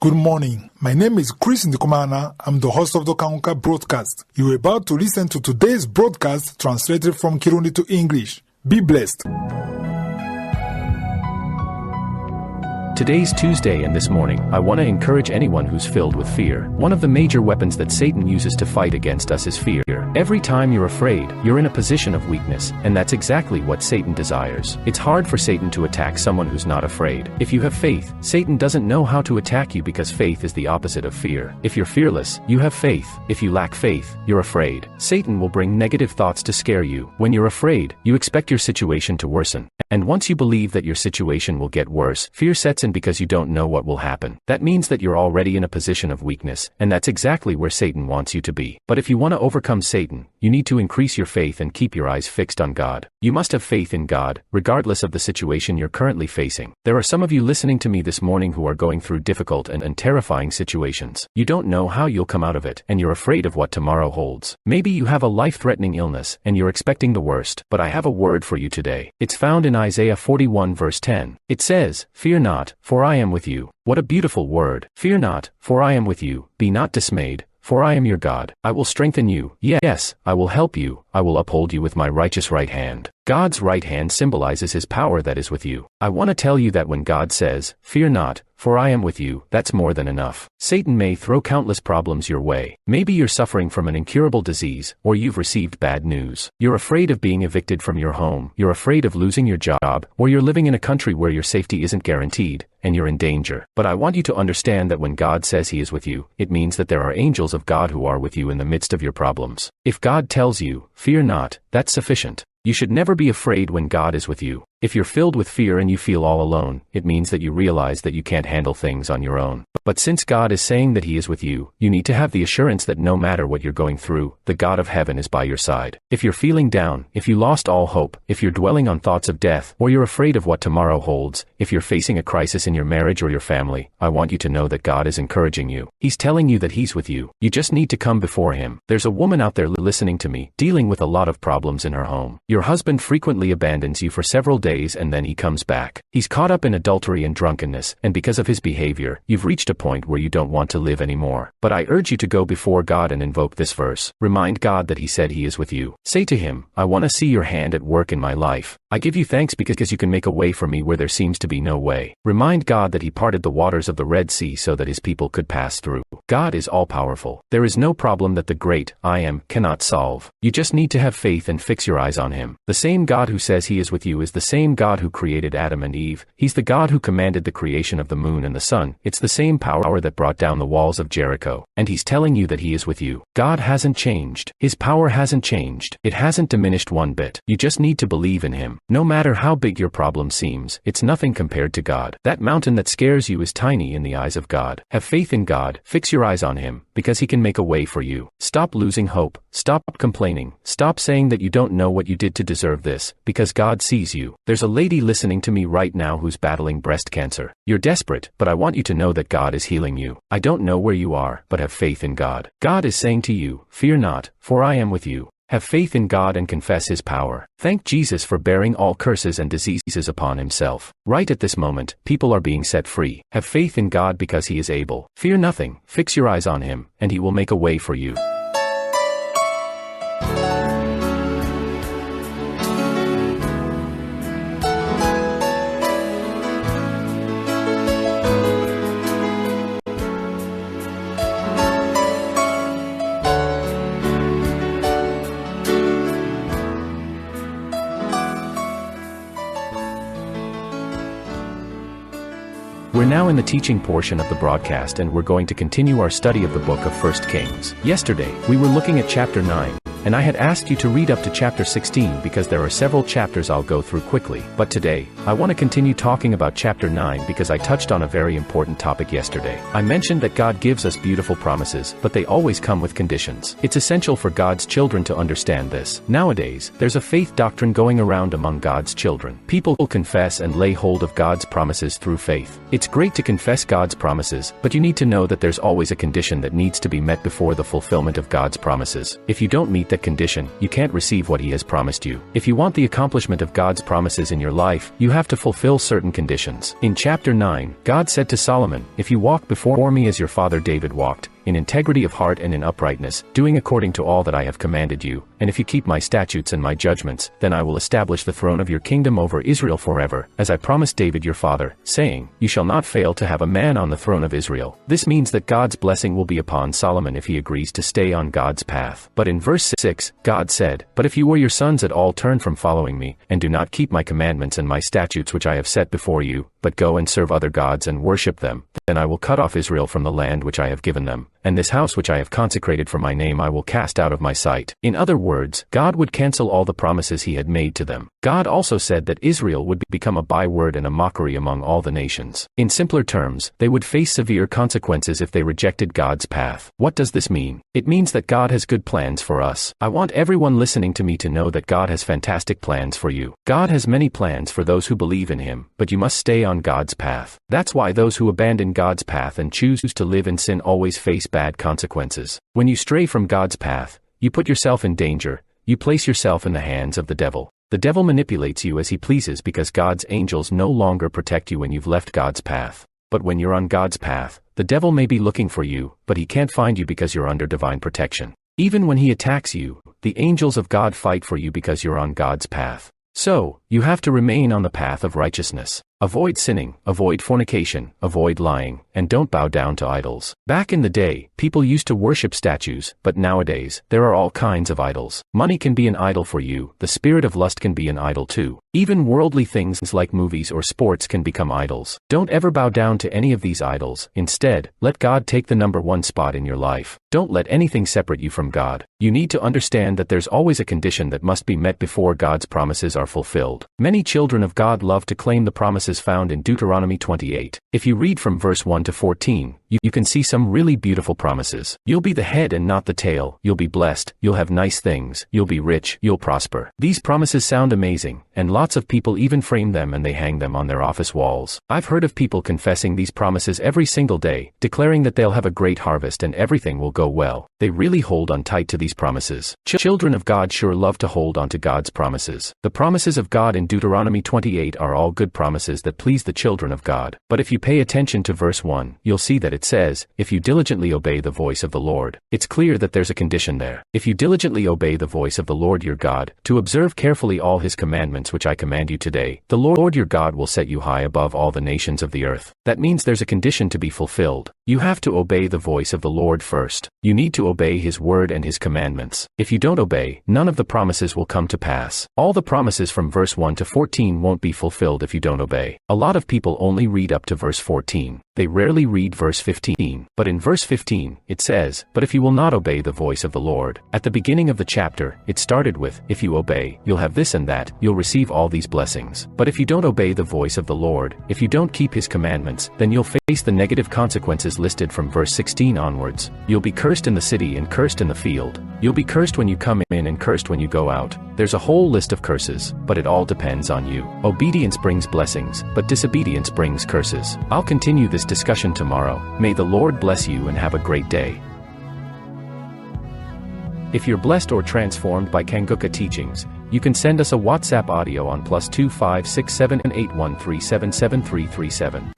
Good morning. My name is NDIKUMANA. I'm the host of the Kanguka broadcast. You're about to listen to today's broadcast translated from Kirundi to English. Be blessed. Today's Tuesday, and this morning, I want to encourage anyone who's filled with fear. One of the major weapons that Satan uses to fight against us is fear. Every time you're afraid, you're in a position of weakness, and that's exactly what Satan desires. It's hard for Satan to attack someone who's not afraid. If you have faith, Satan doesn't know how to attack you because faith is the opposite of fear. If you're fearless, you have faith. If you lack faith, you're afraid. Satan will bring negative thoughts to scare you. When you're afraid, you expect your situation to worsen. And once you believe that your situation will get worse, fear sets in because you don't know what will happen. That means that you're already in a position of weakness, and that's exactly where Satan wants you to be. But if you want to overcome Satan, you need to increase your faith and keep your eyes fixed on God. You must have faith in God, regardless of the situation you're currently facing. There are some of you listening to me this morning who are going through difficult and terrifying situations. You don't know how you'll come out of it, and you're afraid of what tomorrow holds. Maybe you have a life-threatening illness, and you're expecting the worst, but I have a word for you today. It's found in Isaiah 41 verse 10. It says, "Fear not, for I am with you." What a beautiful word. Fear not, for I am with you. Be not dismayed, for I am your God. I will strengthen you. Yes, I will help you. I will uphold you with my righteous right hand. God's right hand symbolizes his power that is with you. I want to tell you that when God says, "Fear not, for I am with you," that's more than enough. Satan may throw countless problems your way. Maybe you're suffering from an incurable disease, or you've received bad news. You're afraid of being evicted from your home, you're afraid of losing your job, or you're living in a country where your safety isn't guaranteed, and you're in danger. But I want you to understand that when God says he is with you, it means that there are angels of God who are with you in the midst of your problems. If God tells you, "Fear not," that's sufficient. You should never be afraid when God is with you. If you're filled with fear and you feel all alone, it means that you realize that you can't handle things on your own. But since God is saying that he is with you, you need to have the assurance that no matter what you're going through, the God of heaven is by your side. If you're feeling down, if you lost all hope, if you're dwelling on thoughts of death, or you're afraid of what tomorrow holds, if you're facing a crisis in your marriage or your family, I want you to know that God is encouraging you. He's telling you that he's with you. You just need to come before him. There's a woman out there listening to me, dealing with a lot of problems in her home. Your husband frequently abandons you for several days and then he comes back. He's caught up in adultery and drunkenness, and because of his behavior, you've reached a point where you don't want to live anymore. But I urge you to go before God and invoke this verse. Remind God that he said he is with you. Say to him, "I want to see your hand at work in my life. I give you thanks because you can make a way for me where there seems to be no way." Remind God that he parted the waters of the Red Sea so that his people could pass through. God is all-powerful. There is no problem that the great I Am cannot solve. You just need to have faith and fix your eyes on him. The same God who says he is with you is the same God who created Adam and Eve. He's the God who commanded the creation of the moon and the sun. It's the same power that brought down the walls of Jericho. And he's telling you that he is with you. God hasn't changed. His power hasn't changed. It hasn't diminished one bit. You just need to believe in him. No matter how big your problem seems, it's nothing compared to God. That mountain that scares you is tiny in the eyes of God. Have faith in God. Fix your eyes on him, because he can make a way for you. Stop losing hope. Stop complaining. Stop saying that you don't know what you did to deserve this, because God sees you. There's a lady listening to me right now who's battling breast cancer. You're desperate, but I want you to know that God is healing you. I don't know where you are, but have faith in God. God is saying to you, "Fear not, for I am with you." Have faith in God and confess his power. Thank Jesus for bearing all curses and diseases upon himself. Right at this moment, people are being set free. Have faith in God because he is able. Fear nothing. Fix your eyes on him, and he will make a way for you. We're now in the teaching portion of the broadcast, and we're going to continue our study of the book of 1 Kings. Yesterday, we were looking at chapter 9. And I had asked you to read up to chapter 16 because there are several chapters I'll go through quickly. But today, I want to continue talking about chapter 9 because I touched on a very important topic yesterday. I mentioned that God gives us beautiful promises, but they always come with conditions. It's essential for God's children to understand this. Nowadays, there's a faith doctrine going around among God's children. People will confess and lay hold of God's promises through faith. It's great to confess God's promises, but you need to know that there's always a condition that needs to be met before the fulfillment of God's promises. If you don't meet them, that condition, you can't receive what he has promised you. If you want the accomplishment of God's promises in your life, you have to fulfill certain conditions. In chapter 9, God said to Solomon, "If you walk before me as your father David walked, in integrity of heart and in uprightness, doing according to all that I have commanded you, and if you keep my statutes and my judgments, then I will establish the throne of your kingdom over Israel forever, as I promised David your father, saying, you shall not fail to have a man on the throne of Israel." This means that God's blessing will be upon Solomon if he agrees to stay on God's path. But in verse 6, God said, "But if you or your sons at all turn from following me, and do not keep my commandments and my statutes which I have set before you, but go and serve other gods and worship them, then I will cut off Israel from the land which I have given them, and this house which I have consecrated for my name I will cast out of my sight." In other words, God would cancel all the promises he had made to them. God also said that Israel would become a byword and a mockery among all the nations. In simpler terms, they would face severe consequences if they rejected God's path. What does this mean? It means that God has good plans for us. I want everyone listening to me to know that God has fantastic plans for you. God has many plans for those who believe in him, but you must stay on God's path. That's why those who abandon God's path and choose to live in sin always face bad consequences. When you stray from God's path, you put yourself in danger. You place yourself in the hands of the devil. The devil manipulates you as he pleases because God's angels no longer protect you when you've left God's path. But when you're on God's path, the devil may be looking for you, but he can't find you because you're under divine protection. Even when he attacks you, the angels of God fight for you because you're on God's path. So, you have to remain on the path of righteousness. Avoid sinning, avoid fornication, avoid lying, and don't bow down to idols. Back in the day, people used to worship statues, but nowadays, there are all kinds of idols. Money can be an idol for you, the spirit of lust can be an idol too. Even worldly things like movies or sports can become idols. Don't ever bow down to any of these idols. Instead, let God take the number one spot in your life. Don't let anything separate you from God. You need to understand that there's always a condition that must be met before God's promises are fulfilled. Many children of God love to claim the promises found in Deuteronomy 28. If you read from verse 1 to 14, you can see some really beautiful promises. You'll be the head and not the tail. You'll be blessed. You'll have nice things. You'll be rich. You'll prosper. These promises sound amazing, and lots of people even frame them and they hang them on their office walls. I've heard of people confessing these promises every single day, declaring that they'll have a great harvest and everything will go well. They really hold on tight to these promises. Children of God sure love to hold on to God's promises. The promises of God in Deuteronomy 28 are all good promises that please the children of God. But if you pay attention to verse 1, you'll see that it says, "If you diligently obey the voice of the Lord." It's clear that there's a condition there. If you diligently obey the voice of the Lord your God, to observe carefully all his commandments which I command you today, the Lord your God will set you high above all the nations of the earth. That means there's a condition to be fulfilled. You have to obey the voice of the Lord first. You need to obey his word and his commandments. If you don't obey, none of the promises will come to pass. All the promises from verse 1 to 14 won't be fulfilled if you don't obey. A lot of people only read up to verse 14. They rarely read verse 15. But in verse 15, it says, "But if you will not obey the voice of the Lord." At the beginning of the chapter, it started with, "If you obey, you'll have this and that, you'll receive all these blessings." But if you don't obey the voice of the Lord, if you don't keep his commandments, then you'll face the negative consequences listed from verse 16 onwards. You'll be cursed in the city and cursed in the field. You'll be cursed when you come in and cursed when you go out. There's a whole list of curses, but it all depends on you. Obedience brings blessings, but disobedience brings curses. I'll continue this discussion tomorrow. May the Lord bless you and have a great day. If you're blessed or transformed by Kanguka teachings, you can send us a WhatsApp audio on +256781377337.